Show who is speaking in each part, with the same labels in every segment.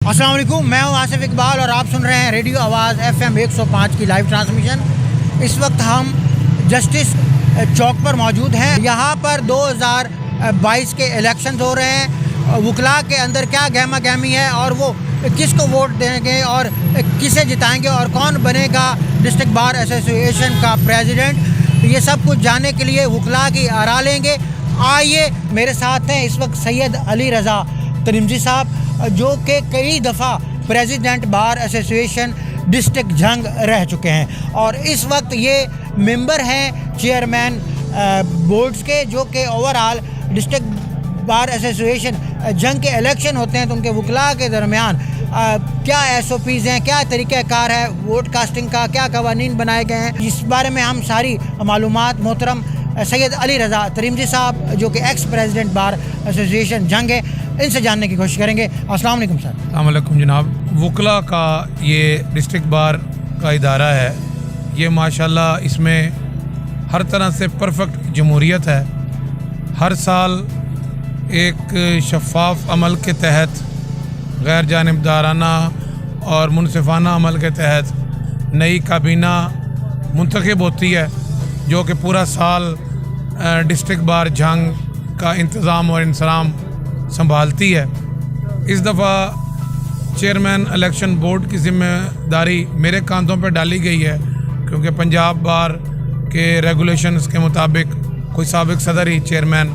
Speaker 1: अस्सलाम वालेकुम, मैं हूं आसिफ इकबाल और आप सुन रहे हैं रेडियो आवाज़ FM 105 की लाइव ट्रांसमिशन। इस वक्त हम जस्टिस चौक पर मौजूद हैं। यहाँ पर 2022 के इलेक्शन हो रहे हैं। वकला के अंदर क्या गहमा गहमी है और वो किसको वोट देंगे और किसे जिताएंगे और कौन बनेगा डिस्ट्रिक्ट बार एसोसिएशन का प्रेसिडेंट, ये सब कुछ जानने के लिए वकला की आरा लेंगे। आइए, मेरे साथ हैं इस वक्त सैयद अली रज़ा तिरमिज़ी साहब, जो कि कई दफ़ा प्रेसिडेंट बार एसोसिएशन डिस्ट्रिक्ट जंग रह चुके हैं और इस वक्त ये मेंबर हैं चेयरमैन बोर्ड्स के, जो कि ओवरऑल डिस्ट्रिक्ट बार एसोसिएशन जंग के इलेक्शन होते हैं तो उनके वकला के दरमियान क्या SOPs हैं, क्या तरीक़ाकार है वोट कास्टिंग का, क्या कवानीन बनाए गए हैं, इस बारे में हम सारी मालूमात मोहतरम सैयद अली रज़ा तिरमिज़ी साहब, जो कि एक्स प्रेसिडेंट बार एसोसिएशन जंग है, इनसे जानने की कोशिश करेंगे। अस्सलाम वालेकुम सर।
Speaker 2: अस्सलाम वालेकुम जनाब। वकला का ये डिस्ट्रिक्ट बार का इदारा है, ये माशाल्लाह इसमें हर तरह से परफेक्ट जमहूरियत है। हर साल एक शफाफ अमल के तहत, गैर जानिबदाराना और मुनसिफाना अमल के तहत नई काबीना मुंतखब होती है, जो कि पूरा साल डिस्ट्रिक्ट बार जंग का इंतज़ाम और इंसराम संभालती है। इस दफ़ा चेयरमैन इलेक्शन बोर्ड की ज़िम्मेदारी मेरे कांधों पर डाली गई है, क्योंकि पंजाब बार के रेगुलेशंस के मुताबिक कोई साबिक सदर ही चेयरमैन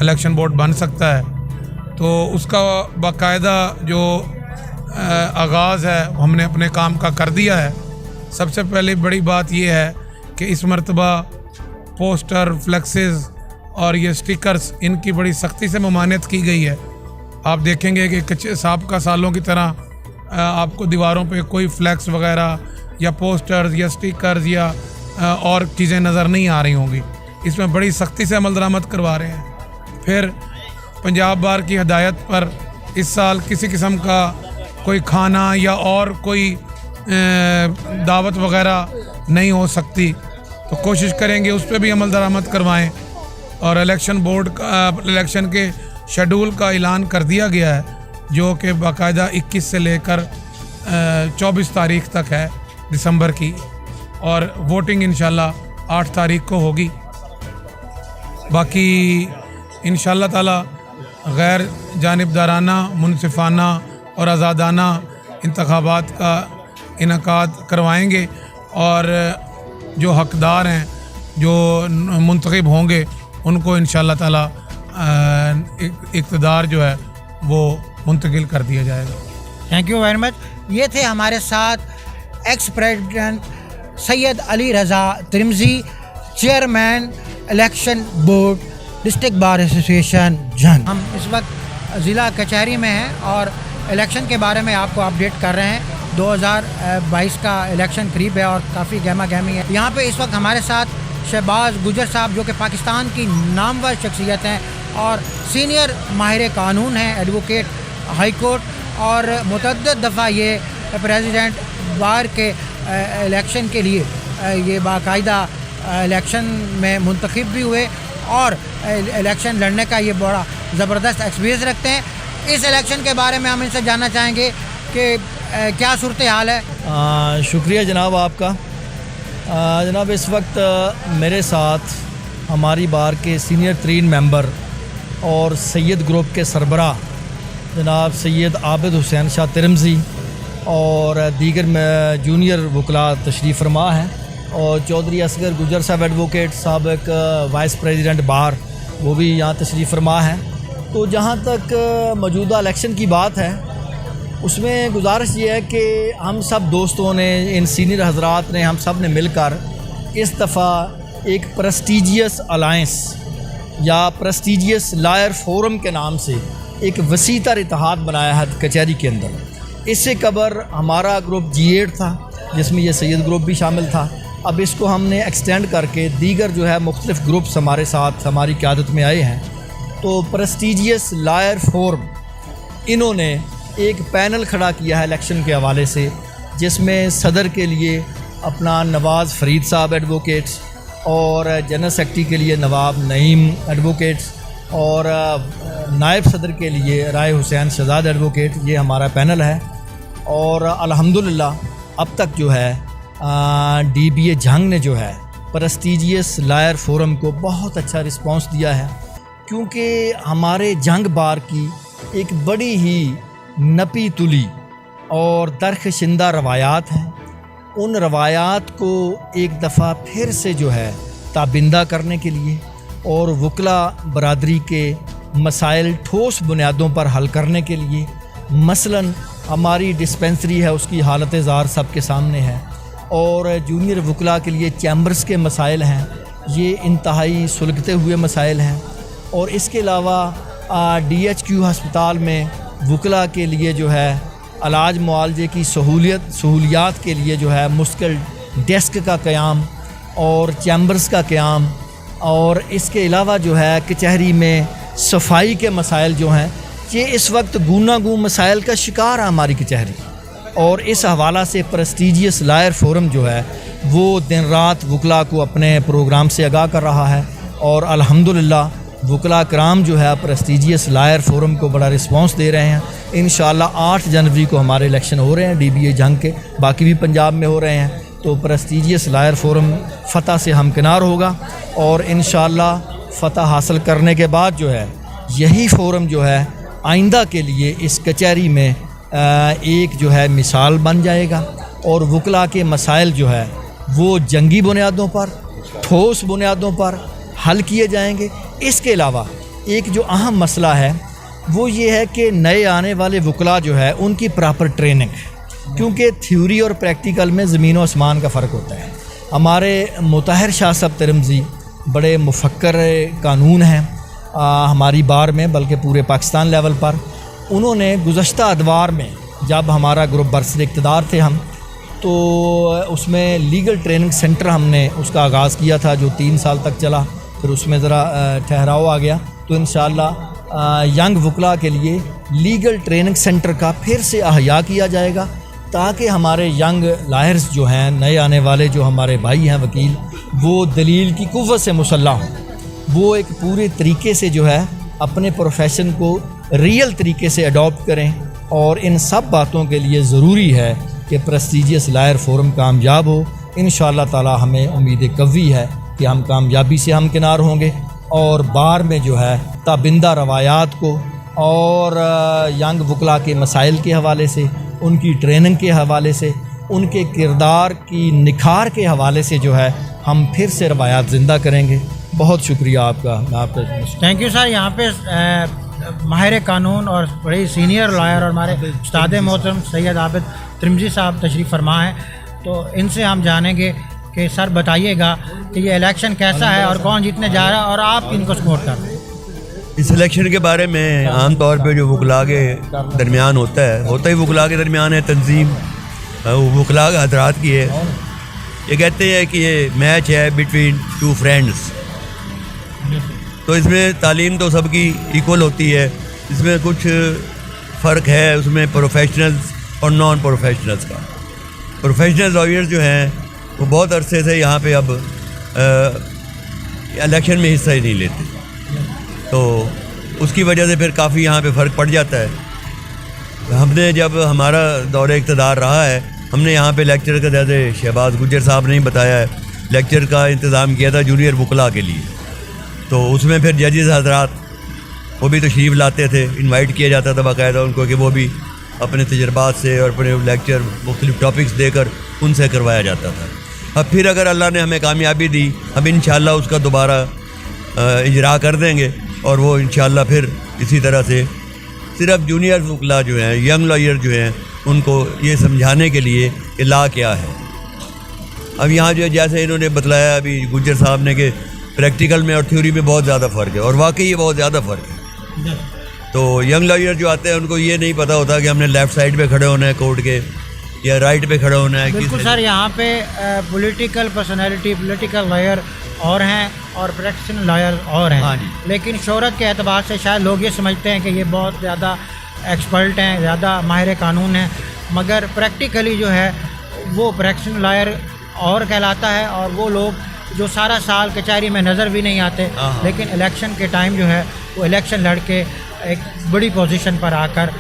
Speaker 2: इलेक्शन बोर्ड बन सकता है। तो उसका बाकायदा जो आगाज़ है हमने अपने काम का कर दिया है। सबसे पहले बड़ी बात यह है कि इस मरतबा पोस्टर, फ्लेक्सेस और ये स्टिकर्स, इनकी बड़ी सख्ती से ममानियत की गई है। आप देखेंगे कि साबका सालों की तरह आपको दीवारों पे कोई फ्लैक्स वगैरह या पोस्टर्स या स्टिकर्स या और चीज़ें नज़र नहीं आ रही होंगी। इसमें बड़ी सख्ती से अमल दरामद करवा रहे हैं। फिर पंजाब बार की हदायत पर इस साल किसी किस्म का कोई खाना या और कोई दावत वगैरह नहीं हो सकती, तो कोशिश करेंगे उस पर भी अमल दरामद करवाएं। और इलेक्शन बोर्ड का इलेक्शन के शेड्यूल का ऐलान कर दिया गया है, जो कि बाकायदा 21 से लेकर 24 तारीख तक है दिसंबर की, और वोटिंग इंशाल्लाह 8 तारीख को होगी। बाकी इंशाल्लाह ताला गैर जानिबदाराना, मुनसिफाना और आज़ादाना इंतखाबात का इनकाद करवाएंगे और जो हकदार हैं, जो मुंतखब होंगे, उनको इंशाल्लाह ताला इक़्तिदार जो है वो मुंतकिल कर दिया जाएगा।
Speaker 1: Thank you very much. ये थे हमारे साथ ex president Syed Ali Raza Tirmizi, chairman election board district bar association Jhang. हम इस वक्त ज़िला कचहरी में हैं और इलेक्शन के बारे में आपको अपडेट कर रहे हैं। 2022 का इलेक्शन करीब है और काफ़ी गहमा गहमी है। यहाँ पे इस वक्त हमारे साथ शहबाज गुजर साहब, जो कि पाकिस्तान की नामवर शख्सियत हैं और सीनियर माहिर कानून हैं, एडवोकेट हाई कोर्ट, और मुतअद्दिद दफ़ा ये प्रेसिडेंट बार के इलेक्शन के लिए ये बाकायदा इलेक्शन में मुंतखब भी हुए और इलेक्शन लड़ने का ये बड़ा ज़बरदस्त एक्सपीरियंस रखते हैं। इस इलेक्शन के बारे में हम इनसे जानना चाहेंगे कि क्या सूरत हाल है।
Speaker 3: शुक्रिया जनाब आपका। जनाब इस वक्त मेरे साथ हमारी बार के सीनियर तरीन मेंबर और सैयद ग्रुप के सरबराह जनाब सैयद आबिद हुसैन शाह तिरमिज़ी और दीगर जूनियर वकला तशरीफ़ फरमा हैं, और चौधरी असगर गुजर साहब एडवोकेट साबिक वाइस प्रेसिडेंट बार, वो भी यहाँ तशरीफ़ फरमा हैं। तो जहाँ तक मौजूदा इलेक्शन की बात है, उसमें गुजारिश ये है कि हम सब दोस्तों ने, इन सीनियर हजरात ने, हम सब ने मिलकर इस दफ़ा एक प्रेस्टीजियस अलायंस या प्रेस्टीजियस लायर फोरम के नाम से एक वसी तर इत्तेहाद बनाया है कचहरी के अंदर। इससे कबर हमारा ग्रुप G8 था, जिसमें ये सैयद ग्रुप भी शामिल था। अब इसको हमने एक्सटेंड करके दीगर जो है मुख्तलिफ ग्रुप्स हमारे साथ हमारी क़यादत में आए हैं। तो प्रेस्टीजियस लायर फोरम, इन्होंने एक पैनल खड़ा किया है इलेक्शन के हवाले से, जिसमें सदर के लिए अपना नवाज़ फरीद साहब एडवोकेट्स और जनरल सेक्रेटरी के लिए नवाब नईम एडवोकेट्स اور نائب صدر کے لیے رائے حسین شہزاد ایڈوکیٹ، یہ ہمارا پینل ہے۔ اور الحمدللہ اب تک جو ہے DBA جھنگ نے جو ہے پریسٹیجیس لائر فورم کو بہت اچھا رسپانس دیا ہے، کیونکہ ہمارے جھنگ بار کی ایک بڑی ہی نپی تلی اور درخشندہ روایات ہیں۔ ان روایات کو ایک دفعہ پھر سے جو ہے تابندہ کرنے کے لیے اور وکلا برادری کے مسائل ٹھوس بنیادوں پر حل کرنے کے لیے، مثلاً ہماری ڈسپنسری ہے، اس کی حالت زار سب کے سامنے ہے، اور جونیئر وکلا کے لیے چیمبرز کے مسائل ہیں، یہ انتہائی سلگتے ہوئے مسائل ہیں۔ اور اس کے علاوہ DHQ ہسپتال میں وکلا کے لیے جو ہے علاج معالجے کی سہولیات کے لیے جو ہے مستقل ڈیسک کا قیام اور چیمبرز کا قیام، اور اس کے علاوہ جو ہے کچہری میں صفائی کے مسائل جو ہیں، یہ اس وقت گوناگوں گوں مسائل کا شکار ہے ہماری کچہری، اور اس حوالہ سے پریسٹیجیس لائر فورم جو ہے وہ دن رات وکلا کو اپنے پروگرام سے آگاہ کر رہا ہے، اور الحمدللہ وکلا کرام جو ہے پریسٹیجیس لائر فورم کو بڑا رسپانس دے رہے ہیں۔ انشاءاللہ 8 جنوری کو ہمارے الیکشن ہو رہے ہیں DBA جنگ کے، باقی بھی پنجاب میں ہو رہے ہیں، تو پریسٹیجیس لائر فورم فتح سے ہمکنار ہوگا، اور انشاءاللہ فتح حاصل کرنے کے بعد جو ہے یہی فورم جو ہے آئندہ کے لیے اس کچہری میں ایک جو ہے مثال بن جائے گا، اور وکلا کے مسائل جو ہے وہ جنگی بنیادوں پر، ٹھوس بنیادوں پر حل کیے جائیں گے۔ اس کے علاوہ ایک جو اہم مسئلہ ہے وہ یہ ہے کہ نئے آنے والے وکلا جو ہے ان کی پراپر ٹریننگ، کیونکہ تھیوری اور پریکٹیکل میں زمین و آسمان کا فرق ہوتا ہے۔ ہمارے مطہر شاہ صاحب ترمزی بڑے مفکر قانون ہیں ہماری بار میں، بلکہ پورے پاکستان لیول پر۔ انہوں نے گزشتہ ادوار میں جب ہمارا گروپ برسر اقتدار تھے ہم، تو اس میں لیگل ٹریننگ سینٹر ہم نے اس کا آغاز کیا تھا، جو 3 سال تک چلا، پھر اس میں ذرا ٹھہراؤ آ گیا، تو انشاءاللہ ینگ وکلا کے لیے لیگل ٹریننگ سینٹر کا پھر سے احیا کیا جائے گا، تاکہ ہمارے ینگ لائرز جو ہیں، نئے آنے والے جو ہمارے بھائی ہیں وکیل، وہ دلیل کی قوت سے مسلح ہوں، وہ ایک پورے طریقے سے جو ہے اپنے پروفیشن کو ریئل طریقے سے اڈاپٹ کریں۔ اور ان سب باتوں کے لیے ضروری ہے کہ پریسٹیجیس لائر فورم کامیاب ہو۔ انشاءاللہ تعالی ہمیں امید قوی ہے کہ ہم کامیابی سے ہمکنار ہوں گے، اور بار میں جو ہے تابندہ روایات کو اور ینگ وکلا کے مسائل کے حوالے سے، ان کی ٹریننگ کے حوالے سے، ان کے کردار کی نکھار کے حوالے سے جو ہے ہم پھر سے روایات زندہ کریں گے۔ بہت شکریہ آپ کا۔ میں آپ کا
Speaker 1: تھینک یو سر۔ یہاں پہ ماہر قانون اور بڑی سینئر لائر اور ہمارے استاد محترم سید عابد ترمزی صاحب تشریف فرما ہیں، تو ان سے ہم جانیں گے کہ سر بتائیے گا کہ یہ الیکشن کیسا ہے اور کون جیتنے جا رہا ہے اور آپ کن کو سپورٹ کر رہے ہیں؟
Speaker 4: اس الیکشن کے بارے میں عام طور پہ جو وکلا کے درمیان ہوتا ہی وکلا کے درمیان ہے تنظیم، وکلا حضرات کی ہے۔ یہ کہتے ہیں کہ یہ میچ ہے بٹوین 2 فرینڈس، تو اس میں تعلیم تو سب کی ایکول ہوتی ہے، اس میں کچھ فرق ہے اس میں پروفیشنلز اور نان پروفیشنلز کا۔ پروفیشنل لائرز جو ہیں وہ بہت عرصے سے یہاں پہ اب الیکشن میں حصہ ہی نہیں لیتے، تو اس کی وجہ سے پھر کافی یہاں پہ فرق پڑ جاتا ہے۔ ہم نے جب ہمارا دور اقتدار رہا ہے، ہم نے یہاں پہ لیکچر کا، جیسے شہباز گجر صاحب نے بتایا ہے، لیکچر کا انتظام کیا تھا جونیئر وکلا کے لیے، تو اس میں پھر ججز حضرات وہ بھی تشریف لاتے تھے، انوائٹ کیا جاتا تھا باقاعدہ ان کو کہ وہ بھی اپنے تجربات سے اور اپنے لیکچر مختلف ٹاپکس دے کر ان سے کروایا جاتا تھا۔ اب پھر اگر اللہ نے ہمیں کامیابی دی، اب انشاءاللہ اس کا دوبارہ اجرا کر دیں گے، اور وہ انشاءاللہ پھر اسی طرح سے صرف جونیئر وکلا جو ہیں، ینگ لائر جو ہیں، ان کو یہ سمجھانے کے لیے کہ لا کیا ہے۔ اب یہاں جو جیسے انہوں نے بتلایا ابھی گجر صاحب نے کہ پریکٹیکل میں اور تھیوری میں بہت زیادہ فرق ہے، اور واقعی یہ بہت زیادہ فرق ہے۔ تو ینگ لائر جو آتے ہیں ان کو یہ نہیں پتہ ہوتا کہ ہم نے لیفٹ سائڈ پہ کھڑے ہونا ہے کورٹ کے یا رائٹ پہ کھڑا ہونا ہے۔
Speaker 1: بالکل سر، یہاں پہ پولیٹیکل پرسنالٹی، پولیٹیکل لائر اور ہیں اور پریکٹیشنل لائر اور ہیں، لیکن شہرت کے اعتبار سے شاید لوگ یہ سمجھتے ہیں کہ یہ بہت زیادہ ایکسپرٹ ہیں، زیادہ ماہر قانون ہیں، مگر پریکٹیکلی جو ہے وہ پریکٹیشنل لائر اور کہلاتا ہے، اور وہ لوگ जो सारा साल कचहरी में नज़र भी नहीं आते, लेकिन इलेक्शन के टाइम जो है वो इलेक्शन लड़ के एक बड़ी पोजीशन पर आकर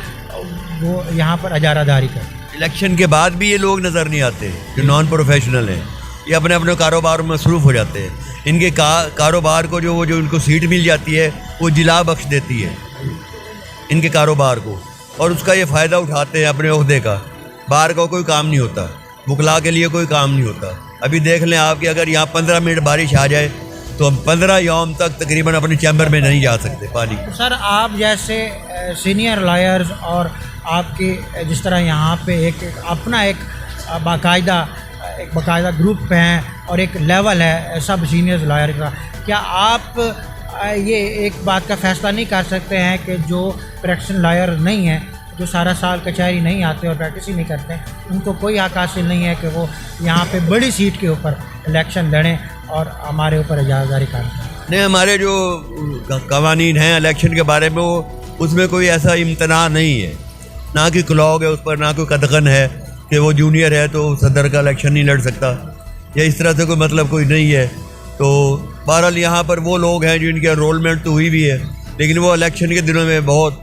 Speaker 1: वो यहाँ पर अजारादारी करते।
Speaker 4: इलेक्शन के बाद भी ये लोग नज़र नहीं आते जो नॉन प्रोफेशनल हैं, ये अपने अपने कारोबार में मसरूफ़ हो जाते हैं। इनके कारोबार को जो इनको सीट मिल जाती है वो जिला बख्श देती है इनके कारोबार को, और उसका ये फ़ायदा उठाते हैं अपने ओहदे का। बाहर का कोई काम नहीं होता, वकला के लिए कोई काम नहीं होता। अभी देख लें आप कि अगर यहाँ 15 मिनट बारिश आ जाए तो हम 15 यौम तक तकरीबन अपने चैम्बर में नहीं जा सकते पानी।
Speaker 1: सर आप जैसे सीनियर लॉयर्स और आपके जिस तरह यहाँ पे एक अपना एक बाकायदा ग्रुप हैं और एक लेवल है सब सीनियर लॉयर का, क्या आप ये एक बात का फ़ैसला नहीं कर सकते हैं कि जो प्रैक्टिस लॉयर नहीं है, जो सारा साल कचहरी नहीं आते और प्रैक्टिस ही नहीं करते, उनको कोई हक हासिल नहीं है कि वो यहाँ पे बड़ी सीट के ऊपर इलेक्शन लड़ें और हमारे ऊपर इजाज़तदारी करें?
Speaker 4: नहीं, हमारे जो कवानीन हैं इलेक्शन के बारे में वो उसमें कोई ऐसा इम्तना नहीं है, ना कि क्लॉग है उस पर, ना कोई कदकन है कि वो जूनियर है तो सदर का इलेक्शन नहीं लड़ सकता, या इस तरह से कोई मतलब कोई नहीं है। तो बहरहाल यहाँ पर वो लोग हैं जिनकी एनरोलमेंट तो हुई भी है, लेकिन वो इलेक्शन के दिनों में बहुत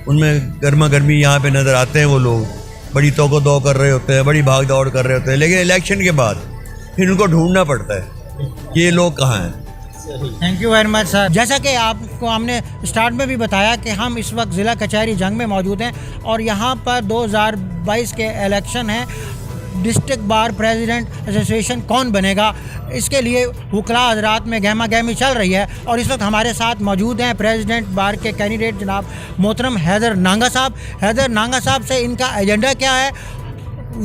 Speaker 4: उनमें गर्मा गर्मी यहाँ पे नज़र आते हैं। वो लोग बड़ी तोको दो कर रहे होते हैं, बड़ी भाग दौड़ कर रहे होते हैं, लेकिन इलेक्शन के बाद फिर उनको ढूंढना पड़ता है ये लोग कहाँ हैं।
Speaker 1: Thank you very much sir. जैसा कि आपको हमने स्टार्ट में भी बताया कि हम इस वक्त ज़िला कचहरी जंग में मौजूद हैं और यहाँ पर 2022 के इलेक्शन हैं। डिस्ट्रिक्ट बार प्रेसिडेंट एसोसिएशन कौन बनेगा, इसके लिए वकला हजरात में गहमा गहमी चल रही है और इस वक्त हमारे साथ मौजूद हैं प्रेसिडेंट बार के कैंडिडेट जनाब मोहतरम हैदर नांगा साहब। हैदर नांगा साहब से इनका एजेंडा क्या है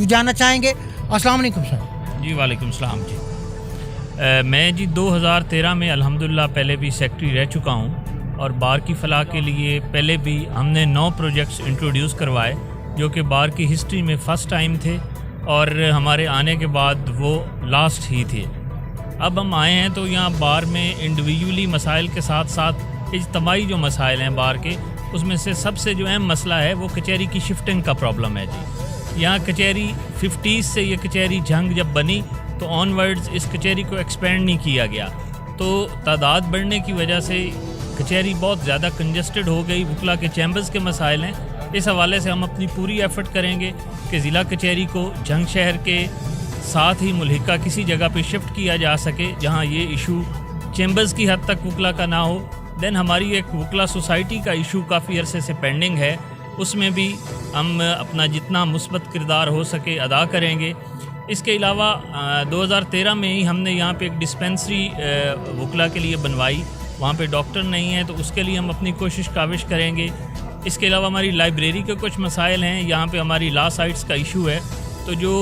Speaker 1: जानना चाहेंगे। अस्सलाम वालेकुम सर।
Speaker 5: जी वालेकुम सलाम जी। मैं जी 2013 में अल्हम्दुलिल्लाह पहले भी सेक्रेटरी रह चुका हूँ और बार की फलाह के लिए पहले भी हमने 9 प्रोजेक्ट्स इंट्रोड्यूस करवाए जो कि बार की हिस्ट्री में फ़र्स्ट टाइम थे और हमारे आने के बाद वो लास्ट ही थे। अब हम आए हैं तो यहाँ बार में इंडिविजुअली मसाइल के साथ साथ इज्तमाई जो मसाइल हैं बार के, उसमें से सबसे जो अहम मसला है वो कचहरी की शिफ्टिंग का प्रॉब्लम है जी। यहाँ कचहरी 50s से ये कचहरी जंग जब बनी तो ऑनवर्ड्स इस कचहरी को एक्सपेंड नहीं किया गया, तो तादाद बढ़ने की वजह से कचहरी बहुत ज़्यादा कंजस्टेड हो गई। वकला के चैम्बर्स के मसाइल हैं, इस हवाले से हम अपनी पूरी एफ़र्ट करेंगे कि ज़िला कचहरी को जंग शहर के साथ ही मुल्हिका किसी जगह पे शिफ्ट किया जा सके जहां ये इशू चैम्बर्स की हद तक वकला का ना हो। देन हमारी एक वकला सोसाइटी का इशू काफ़ी अरसे से पेंडिंग है, उसमें भी हम अपना जितना मुस्बत किरदार हो सके अदा करेंगे। इसके अलावा 2013 में ही हमने यहाँ पे एक डिस्पेंसरी वकला के लिए बनवाई, वहाँ पे डॉक्टर नहीं है तो उसके लिए हम अपनी कोशिश काविश करेंगे। इसके अलावा हमारी लाइब्रेरी के कुछ मसाइल हैं, यहाँ पे हमारी लॉ साइट्स का इशू है, तो जो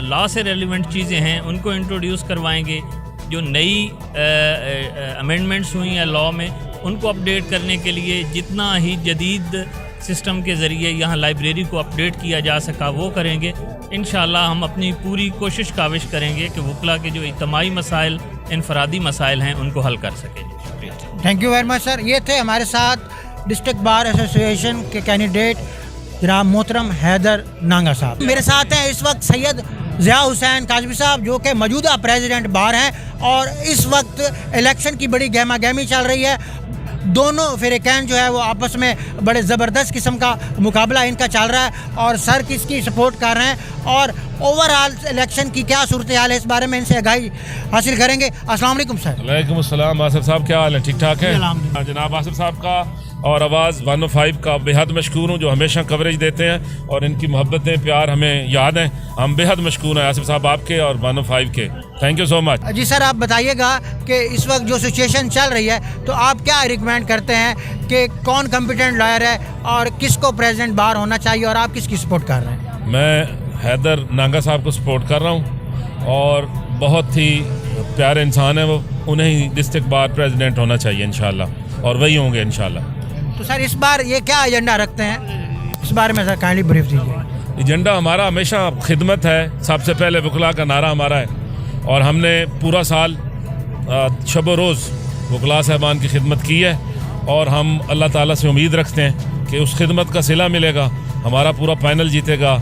Speaker 5: लॉ से रेलिवेंट चीज़ें हैं उनको इंट्रोड्यूस करवाएंगे। जो नई अमेंडमेंट्स हुई हैं लॉ में उनको अपडेट करने के लिए जितना ही जदीद सिस्टम के ज़रिए यहाँ लाइब्रेरी को अपडेट किया जा सका वो करेंगे। इंशाअल्लाह हम अपनी पूरी कोशिश काविश करेंगे कि वकला के जो इज्तिमाई मसाइल इनफरादी मसाइल हैं उनको हल कर सकें।
Speaker 1: Thank you very much sir. ये थे हमारे साथ डिस्ट्रिक्ट बार एसोसिएशन के कैंडिडेट जनाब मोहतरम हैदर नांगा साहब। मेरे साथ हैं इस वक्त सैयद ज़िया हुसैन काज़मी साहब जो कि मौजूदा प्रेसिडेंट बार हैं और इस वक्त इलेक्शन की बड़ी गहमा गहमी चल रही है। दोनों फ़िरक़ैन जो है वो आपस में बड़े ज़बरदस्त किस्म का मुकाबला इनका चल रहा है और सर किसकी सपोर्ट कर रहे हैं और ओवरऑल इलेक्शन की क्या सूरत हाल है इस बारे में इनसे आगाही हासिल करेंगे। अस्सलाम वालेकुम सर।
Speaker 6: वालेकुम अस्सलाम। आसिफ साहब क्या हाल है, ठीक ठाक है? जनाब आसिफ साहब का और आवाज़ 105 का बेहद मशकूर हूँ जो हमेशा कवरेज देते हैं और इनकी मोहब्बतें प्यार हमें याद हैं। हम बेहद मशकूर हैं आसिफ साहब आपके और 105 के। Thank you so much.
Speaker 1: जी सर, आप बताइएगा कि इस वक्त जो सिचुएशन चल रही है तो आप क्या रिकमेंड करते हैं कि कौन कॉम्पिटेंट लॉयर है और किसको प्रेसिडेंट बार होना चाहिए और आप किसकी सपोर्ट कर रहे हैं?
Speaker 6: मैं हैदर नांगा साहब को सपोर्ट कर रहा हूँ और बहुत ही प्यारे इंसान है वो, उन्हें ही डिस्ट्रिक्ट बार प्रेसिडेंट होना चाहिए इंशाल्लाह और वही होंगे इंशाल्लाह।
Speaker 1: तो सर इस बार ये क्या एजेंडा रखते हैं, इस बारे में सर काइंडली ब्रीफ दीजिए।
Speaker 6: एजेंडा हमारा हमेशा खिदमत है, सबसे पहले वकला का नारा हमारा है और हमने पूरा साल शब रोज़ वकला साहबान की खिदमत की है और हम अल्लाह ताला से उम्मीद रखते हैं कि उस खिदमत का सिला मिलेगा, हमारा पूरा पैनल जीतेगा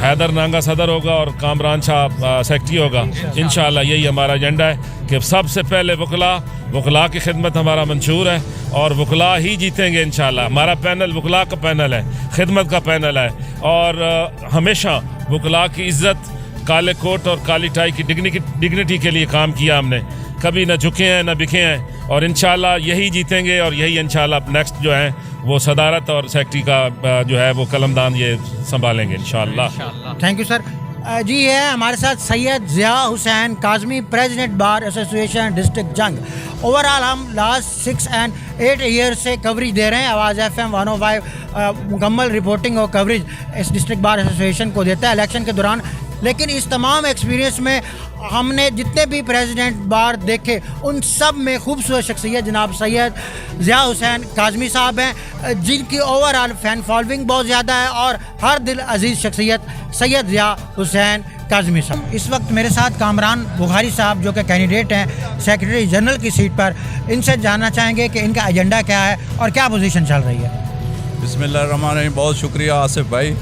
Speaker 6: हैदर नांगा सदर होगा और कामरान शाह सेक्रेटरी होगा। इंशाअल्लाह यही हमारा एजेंडा है कि सबसे पहले वकला की खिदमत हमारा मंशूर है और वकला ही जीतेंगे इंशाअल्लाह। हमारा पैनल वकला का पैनल है, खिदमत का पैनल है और हमेशा वकला की इज़्ज़त, काले कोट और काली टाई की डिग्निटी के लिए काम किया हमने, कभी न झुके हैं न बिके हैं और इंशाअल्लाह यही जीतेंगे और यही इंशाअल्लाह नेक्स्ट जो है वो सदारत और सेक्रेटरी का जो है वो कलमदान ये संभालेंगे इंशाअल्लाह।
Speaker 1: Thank you sir. जी है हमारे साथ Syed Zia Hussain Kazmi, president bar association district Jhang. Overall हम लास्ट 6 and 8 ईयर से कवरेज दे रहे हैं। आवाज़ FM 105 मुकम्मल रिपोर्टिंग और कवरेज इस डिस्ट्रिक्ट बार एसोसिएशन को देता है इलेक्शन के दौरान। लेकिन इस तमाम एक्सपीरियंस में हमने जितने भी प्रेसिडेंट बार देखे उन सब में खूबसूरत शख्सियत जनाब सैयद ज़िया हुसैन काज़मी साहब हैं, जिनकी ओवरऑल फ़ैन फॉलोइंग बहुत ज़्यादा है और हर दिल अजीज़ शख्सियत सैयद ज़िया हुसैन काज़मी साहब। इस वक्त मेरे साथ कामरान बुखारी साहब जो कि कैंडिडेट हैं सेक्रेटरी जनरल की सीट पर, इनसे जानना चाहेंगे कि इनका एजेंडा क्या है और क्या पोजीशन चल रही है।
Speaker 7: बिस्मिल्लाहिर्रहमानिर्रहीम। बहुत शुक्रिया आसिफ भाई।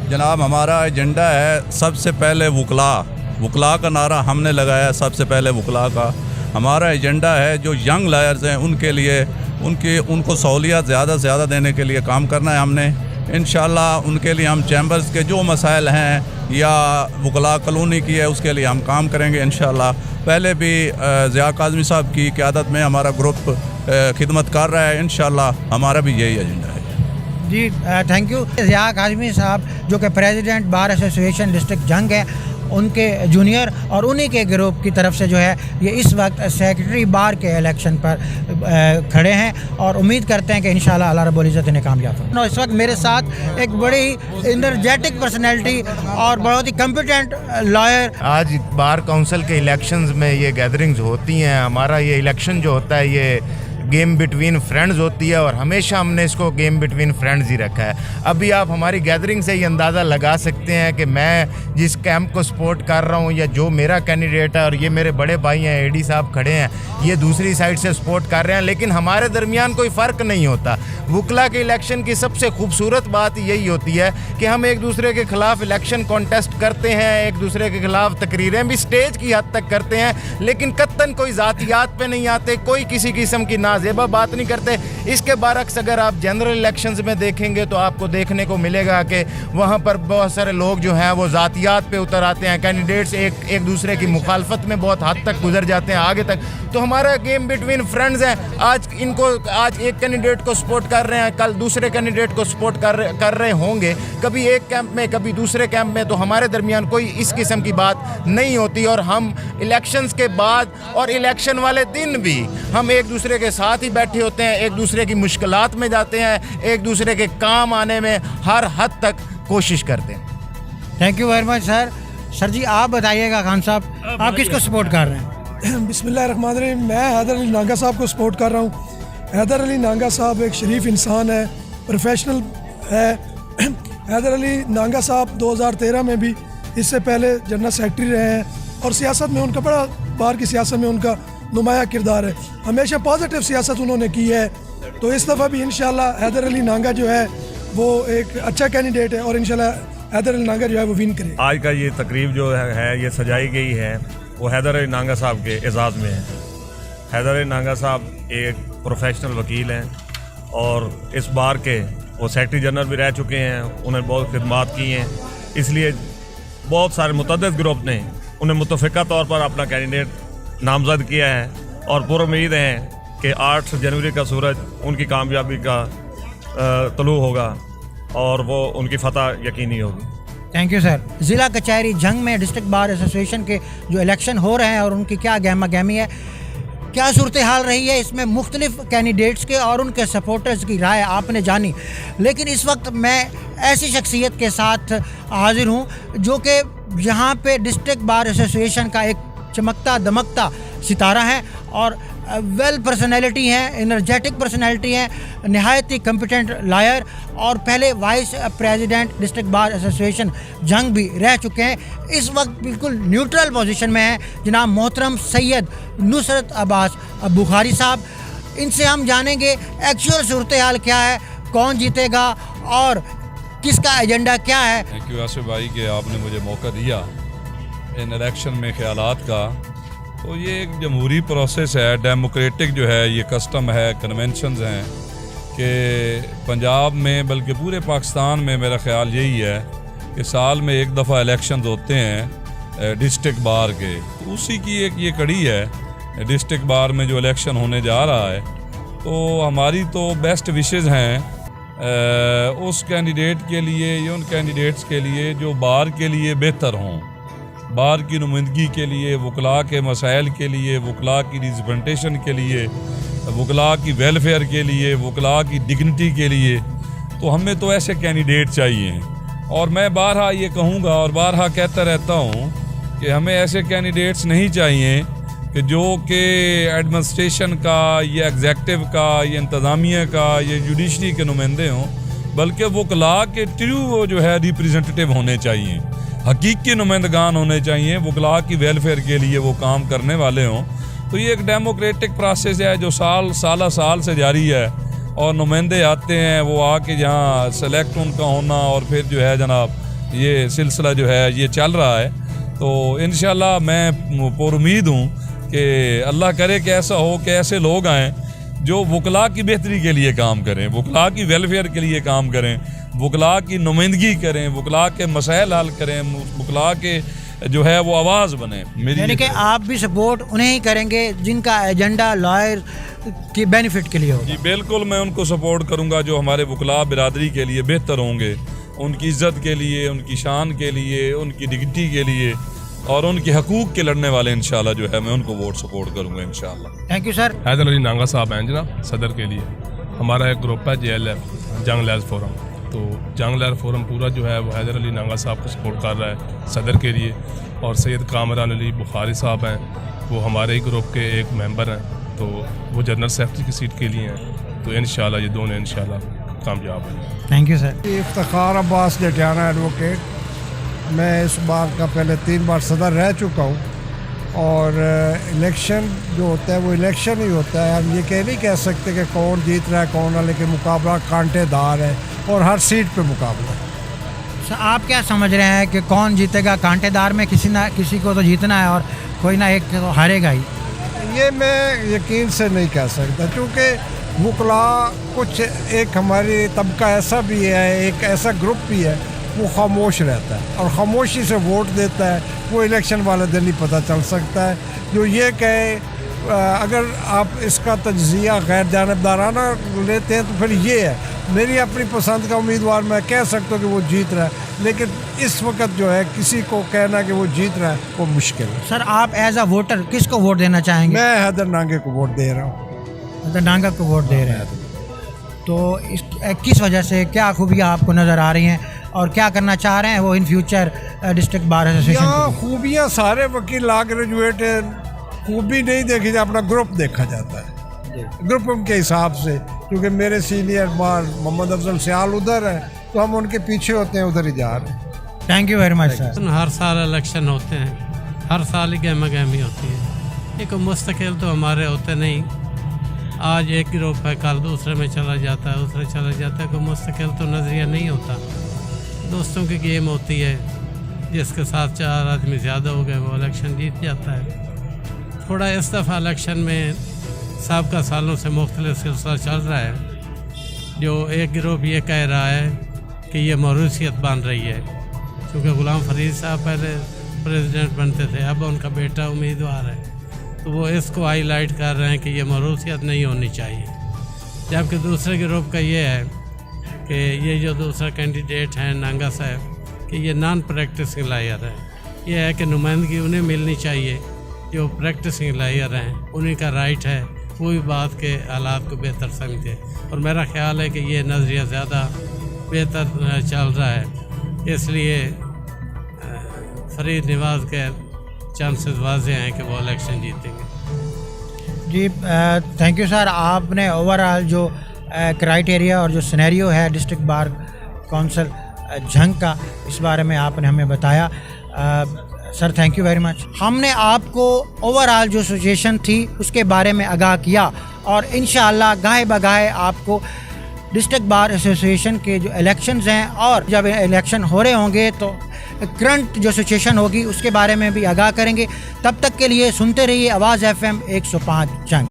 Speaker 7: जनाब हमारा एजेंडा है सबसे पहले वकला का नारा हमने लगाया, सबसे पहले वकला का हमारा एजेंडा है। जो यंग लायर्स हैं उनके लिए उनको सहूलियत ज़्यादा से ज़्यादा देने के लिए काम करना है हमने। इंशाअल्लाह उनके लिए हम चैम्बर्स के जो मसाइल हैं या वकला कॉलोनी की है उसके लिए हम काम करेंगे इंशाअल्लाह। पहले भी ज़िया काज़मी साहब की क़यादत में हमारा ग्रुप खिदमत कर रहा है, इंशाअल्लाह हमारा भी यही एजेंडा है।
Speaker 1: जी थैंक यू। ज़िया काज़मी साहब जो कि प्रेसिडेंट बार एसोसिएशन डिस्ट्रिक्ट जंग है, उनके जूनियर और उन्हीं के ग्रुप की तरफ से जो है ये इस वक्त सेक्रेटरी बार के इलेक्शन पर खड़े हैं और उम्मीद करते हैं कि इंशाल्लाह अल्लाह रब्बुल इज़्ज़त इन्हें कामयाब हो। इस वक्त मेरे साथ एक बड़ी इनर्जेटिक पर्सनैलिटी और बहुत ही कम्पिटेंट लॉयर।
Speaker 8: आज बार काउंसिल के इलेक्शंस में ये गैदरिंग्स होती हैं। हमारा ये इलेक्शन जो होता है ये गेम बिटवीन फ्रेंड्स होती है और हमेशा हमने इसको गेम बिटवीन फ्रेंड्स ही रखा है। अभी आप हमारी गैदरिंग से ये अंदाज़ा लगा सकते हैं कि मैं जिस कैंप को सपोर्ट कर रहा हूँ या जो मेरा कैंडिडेट है और ये मेरे बड़े भाई हैं एडी साहब खड़े हैं, ये दूसरी साइड से सपोर्ट कर रहे हैं, लेकिन हमारे दरमियान कोई फ़र्क नहीं होता। वकला के इलेक्शन की सबसे खूबसूरत बात यही होती है कि हम एक दूसरे के ख़िलाफ़ इलेक्शन कॉन्टेस्ट करते हैं, एक दूसरे के ख़िलाफ़ तकरीरें भी स्टेज की हद तक करते हैं, लेकिन कत्तन कोई ज़ातियात पे नहीं आते, कोई किसी किस्म की नाज़ेबा बात नहीं करते। इसके बरक्स अगर आप जनरल इलेक्शंस में देखेंगे तो आपको देखने को मिलेगा कि वहाँ पर बहुत सारे लोग जो हैं वो ज़ातियात पे उतर आते हैं, कैंडिडेट्स एक दूसरे की मुखालफत में बहुत हद तक गुजर जाते हैं आगे तक। तो हमारा गेम बिटवीन फ्रेंड्स है। आज एक कैंडिडेट को सपोर्ट कर रहे हैं, कल दूसरे कैंडिडेट को सपोर्ट कर रहे होंगे, कभी एक कैंप में कभी दूसरे कैंप में, तो हमारे दरमियान कोई इस किस्म की बात नहीं होती। और हम इलेक्शंस के बाद और इलेक्शन वाले दिन भी हम एक दूसरे के साथ ही बैठे होते हैं, एक दूसरे की मुश्किलात में जाते हैं, एक दूसरे के काम आने में हर हद तक कोशिश करते हैं।
Speaker 1: Thank you very much sir. Sir जी आप बताइएगा, खान साहब आप किसको सपोर्ट कर रहे हैं?
Speaker 9: बिस्मिल्लाहिर्रहमानिर्रहीम। मैं हैदर अली नांगा साहब को सपोर्ट कर रहा हूँ। हैदर अली नांगा साहब एक शरीफ इंसान है, प्रोफेशनल है। हैदर अली नांगा साहब 2013 में भी इससे पहले जनरल सेक्रेटरी रहे हैं और सियासत में उनका बड़ा बाहर की सियासत में उनका नुमाया किरदार है। हमेशा पॉजिटिव सियासत उन्होंने की है। तो इस दफ़ा भी इंशाल्लाह हैदर अली नांगा जो है वो एक अच्छा कैंडिडेट है और इंशाल्लाह हैदर अली नांगा जो है वो विन करे।
Speaker 10: आज का ये तकरीब जो है ये सजाई गई है वो हैदर अली नांगा साहब के एजाज़ में है। हैदर अली नांगा साहब एक प्रोफेशनल वकील हैं और इस बार के वो सेक्रेटरी जनरल भी रह चुके हैं, उन्हें बहुत खिदमात की हैं, इसलिए बहुत सारे मुतअद्दिद ग्रुप ने उन्हें मुतफ़िका तौर पर अपना कैंडिडेट नामज़द किया है और पुरुम्मीद हैं कि 8 जनवरी का सूरज उनकी कामयाबी का तलू होगा और वो उनकी फतह यकीनी होगी।
Speaker 1: Thank you sir. ज़िला कचहरी जंग में डिस्ट्रिक्ट बार एसोसिएशन के जो इलेक्शन हो रहे हैं और उनकी क्या गहमा गहमी है, क्या सूरत हाल रही है, इसमें मुख्तलिफ कैंडिडेट्स के और उनके सपोर्टर्स की राय आपने जानी। लेकिन इस वक्त मैं ऐसी शख्सियत के साथ हाजिर हूँ जो कि यहाँ पे डिस्ट्रिक्ट बार एसोसिएशन का एक चमकता दमकता सितारा है और वेल पर्सनैलिटी हैं, एनर्जेटिक पर्सनैलिटी हैं, नहायत ही कम्पिटेंट लायर और पहले vice president district bar association जंग भी रह चुके हैं। इस वक्त बिल्कुल न्यूट्रल पोजीशन में हैं जनाब मोहतरम सैयद नुसरत अब्बास बुखारी साहब। इनसे हम जानेंगे एक्चुअल सूरत हाल क्या है, कौन जीतेगा और किस का एजेंडा क्या है?
Speaker 7: थैंक यू आसिफ भाई कि आपने मुझे मौका दिया इन इलेक्शन में ख्यालात का। तो ये एक जमहूरी प्रोसेस है, डेमोक्रेटिक जो है ये कस्टम है, कन्वेंशंस हैं कि पंजाब में बल्कि पूरे पाकिस्तान में मेरा ख्याल यही है कि साल में एक दफ़ा इलेक्शंस होते हैं डिस्ट्रिक्ट बार के। तो उसी की एक ये कड़ी है डिस्ट्रिक्ट बार में जो इलेक्शन होने जा रहा है। तो हमारी तो बेस्ट विशेस हैं उस कैंडिडेट के लिए या उन कैंडिडेट्स के लिए जो बार के लिए बेहतर हों, बार की नुमाइंदगी के लिए, वकला के मसाइल के लिए, वकला की रिप्रेजेंटेशन के लिए, वकला की वेलफेयर के लिए, वकला की डिग्निटी के लिए। तो हमें तो ऐसे कैंडिडेट चाहिए। और मैं बारहा ये कहूँगा और बारहा कहता रहता हूँ कि हमें ऐसे कैंडिडेट्स नहीं चाहिए कि जो कि एडमिनिस्ट्रेशन का या एग्जेक्टिव का या इंतज़ामिया का या जुडिशरी के नुमाइंदे हों, बल्कि वकला के ट्रू जो है रिप्रेजेंटेटिव होने चाहिए, हकीकी नुमाइंदगान होने चाहिए, वकला की वेलफेयर के लिए वो काम करने वाले हों। तो ये एक डेमोक्रेटिक प्रोसेस है जो साल से जारी है और नुमाइंदे आते हैं, वो आके जहाँ सेलेक्ट उनका होना और फिर जो है जनाब ये सिलसिला जो है ये चल रहा है। तो इंशाल्लाह मैं पुरुमीद हूँ कि अल्लाह करे कि ऐसा हो कि ऐसे लोग आएँ जो वकला की बेहतरी के लिए काम करें, वकला की वेलफेयर के लिए काम करें, वकला की नुमाइंदगी करें, वकला के मसाइल हल करें, वकला के जो है वो आवाज़ बने।
Speaker 1: यानी कि आप भी सपोर्ट उन्हें ही करेंगे जिनका एजेंडा लॉयर की बेनिफिट के लिए होगा?
Speaker 7: जी बिल्कुल, मैं उनको सपोर्ट करूंगा जो हमारे वकला बिरादरी के लिए बेहतर होंगे, उनकी इज़्ज़त के लिए, उनकी शान के लिए, उनकी डिग्निटी के लिए और उनके हकूक़ के लड़ने वाले इंशाल्लाह जो है मैं उनको वोट सपोर्ट करूंगा इंशाल्लाह।
Speaker 1: Thank you sir.
Speaker 11: Haider Ali Nanga साहब हैं जनाब सदर के लिए। हमारा एक ग्रुप है JLF जंग लहर फोरम। तो जंग लहर फोरम पूरा जो है वो हैदर अली नांगा साहब को सपोर्ट कर रहा है सदर के लिए। और सैयद कामरान अली बुखारी साहब हैं, वो हमारे ही ग्रुप के एक मेंबर हैं, तो वो जनरल सेक्रेटरी की सीट के लिए हैं। तो इंशाल्लाह ये दोनों इंशाल्लाह कामयाब हैं।
Speaker 1: Thank you sir.
Speaker 12: Iftikhar Abbas Jatiana advocate. मैं इस बार का पहले 3 बार सदर रह चुका हूँ और इलेक्शन जो होता है वो इलेक्शन ही होता है। हम ये नहीं कह सकते कि कौन जीत रहा है कौन ना, लेकिन मुकाबला कांटेदार है और हर सीट पे मुकाबला है।
Speaker 1: आप क्या समझ रहे हैं कि कौन जीतेगा? कांटेदार में किसी को तो जीतना है और कोई ना एक तो हारेगा ही।
Speaker 12: ये मैं यकीन से नहीं कह सकता क्योंकि वकला कुछ एक हमारी तबका ऐसा भी है, एक ऐसा ग्रुप भी है वो खामोश रहता है और खामोशी से वोट देता है। वो इलेक्शन वाले दिन ही पता चल सकता है। जो ये कहे अगर आप इसका तज्जिया गैर जानिबदाराना लेते हैं तो फिर ये है। मेरी अपनी पसंद का उम्मीदवार मैं कह सकता हूँ कि वो जीत रहा है, लेकिन इस वक्त जो है किसी को कहना कि वो जीत रहा है वो मुश्किल है।
Speaker 1: सर आप एज अ वोटर किसको वोट देना चाहेंगे?
Speaker 12: मैं हैदर नांगे को वोट दे रहा हूँ।
Speaker 1: हैदर नांगा को वोट दे रहे हैं। तो किस वजह से, क्या खूबियाँ आपको नज़र आ रही हैं और क्या करना चाह रहे हैं वो in future district bar association?
Speaker 12: यहाँ खूबियाँ सारे वकील लॉ ग्रेजुएट हैं, खूबी नहीं देखी जाती, अपना ग्रुप देखा जाता है ग्रुप के हिसाब से। क्योंकि मेरे सीनियर बार मोहम्मद अफजल सियाल उधर है तो हम उनके पीछे होते हैं, उधर ही जा रहे हैं।
Speaker 1: Thank you very much sir.
Speaker 13: हर साल इलेक्शन होते हैं, हर साल ही गहमा गहमी होती है। एक मुस्तकिल तो हमारे होते नहीं, आज एक ग्रुप है कल दूसरे में चला जाता है, दूसरे चला जाता है। कोई मुस्तकिल तो नज़रिया नहीं होता। दोस्तों की गेम होती है, जिसके साथ 4 आदमी ज़्यादा हो गए वो इलेक्शन जीत जाता है। थोड़ा इस दफ़ा इलेक्शन में सबका सालों से मुख्तलिफ सिलसिला चल रहा है। जो एक ग्रुप ये कह रहा है कि ये मौरूसियत बन रही है, क्योंकि ग़ुलाम फरीद साहब पहले प्रेसिडेंट बनते थे, अब उनका बेटा उम्मीदवार है, तो वो इसको हाईलाइट कर रहे हैं कि ये मौरूसियत नहीं होनी चाहिए। जबकि दूसरे ग्रुप का ये है कि ये जो दूसरा कैंडिडेट हैं नांगा साहब कि ये नॉन प्रैक्टिसिंग लॉयर है। ये है कि नुमाइंदगी उन्हें मिलनी चाहिए जो प्रैक्टिसिंग लॉयर हैं, उन्हीं का राइट है कोई बात के हालात को बेहतर समझे। और मेरा ख्याल है कि ये नज़रिया ज़्यादा बेहतर चल रहा है, इसलिए फरीद नवाज़ के चांसेस वाज़े हैं कि वो इलेक्शन जीतेंगे।
Speaker 1: जी थैंक यू सर। आपने ओवरऑल जो क्राइटेरिया और जो सिनेरियो है डिस्ट्रिक्ट बार काउंसिल झंग का, इस बारे में आपने हमें बताया। Sir thank you very much. हमने आपको ओवरऑल जो सिचुएशन थी उसके बारे में आगाह किया और इंशाअल्लाह गाहे बगाहे आपको ڈسٹرکٹ بار ایسوسیشن کے جو الیکشنز ہیں اور جب الیکشن ہو رہے ہوں گے تو کرنٹ جو سچویشن ہوگی اس کے بارے میں بھی آگاہ کریں گے. تب تک کے لیے سنتے رہیے آواز FM 105 چینل.